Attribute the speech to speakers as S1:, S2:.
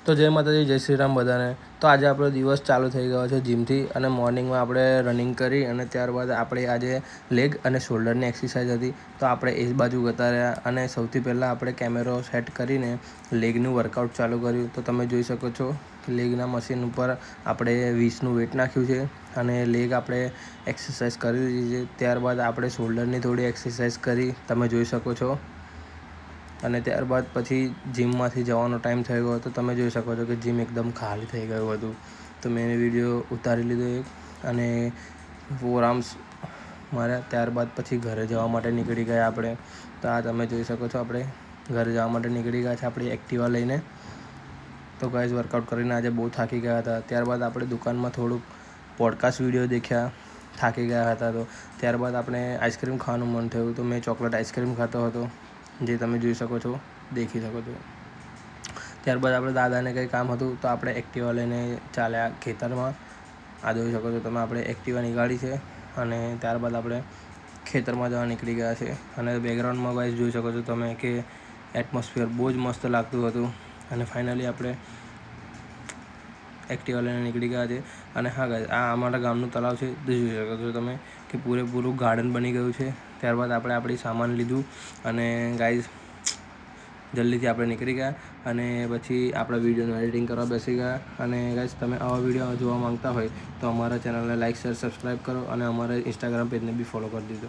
S1: તો જય માતાજી, જય શ્રી રામ બધાને। તો આજે આપણો દિવસ ચાલુ થઈ ગયો છે જીમથી, અને મોર્નિંગમાં આપણે રનિંગ કરી અને ત્યારબાદ આપણે આજે લેગ અને શોલ્ડરની એક્સરસાઇઝ હતી, તો આપણે એ બાજુ જતા રહ્યા। અને સૌથી પહેલાં આપણે કેમેરો સેટ કરીને લેગનું વર્કઆઉટ ચાલુ કર્યું। તો તમે જોઈ શકો છો લેગના મશીન ઉપર આપણે 20નું વેટ નાખ્યું છે અને લેગ આપણે એક્સરસાઇઝ કરી દીધી છે। ત્યારબાદ આપણે શોલ્ડરની થોડી એક્સરસાઇઝ કરી, તમે જોઈ શકો છો। અને ત્યારબાદ પછી જીમમાંથી જવાનો ટાઈમ થઈ ગયો, તો તમે જોઈ શકો છો કે જીમ એકદમ ખાલી થઈ ગયું હતું। તો મેં વિડીયો ઉતારી લીધો એક અને 4 આર્મ્સ માર્યા। ત્યારબાદ પછી ઘરે જવા માટે નીકળી ગયા આપણે। તો આ તમે જોઈ શકો છો, આપણે ઘરે જવા માટે નીકળી ગયા છે આપણી એક્ટિવા લઈને। તો ગાઈઝ વર્કઆઉટ કરીને આજે બહુ થાકી ગયા હતા। ત્યારબાદ આપણે દુકાનમાં થોડુંક પોડકાસ્ટ વિડીયો દેખ્યા, થાકી ગયા હતા। તો ત્યારબાદ આપણે આઈસ્ક્રીમ ખાવાનું મન થયું, તો મેં ચોકલેટ આઈસ્ક્રીમ ખાતો હતો, જે તમે જોઈ શકો છો, દેખી શકો છો। ત્યારબાદ આપણે દાદાને કંઈ કામ હતું, તો આપણે એક્ટિવા લઈને ચાલ્યા ખેતરમાં। આ જોઈ શકો છો તમે, આપણે એક્ટિવા નીકાળી છે અને ત્યારબાદ આપણે ખેતરમાં જવા નીકળી ગયા છે। અને બેકગ્રાઉન્ડમાં ગાઈઝ જોઈ શકો છો તમે કે એટમોસ્ફિયર બહુ જ મસ્ત લાગતું હતું। અને ફાઇનલી આપણે એક્ટિવા લઈને નીકળી ગયા છે। અને હા ગાઈઝ, આ અમારા ગામનું તળાવ છે, તે જોઈ શકો છો તમે કે પૂરેપૂરું ગાર્ડન બની ગયું છે। ત્યારબાદ આપણે આપણી સામાન લીધું અને ગાઈઝ જલ્દીથી આપણે નીકળી ગયા અને પછી આપણા વિડીયોનું એડિટિંગ કરવા બેસી ગયા। અને ગાઈઝ, તમે આવા વિડીયો જોવા માંગતા હોય તો અમારા ચેનલને લાઇક, શેર, સબસ્ક્રાઈબ કરો અને અમારા ઇન્સ્ટાગ્રામ પેજને બી ફોલો કરી દીધો।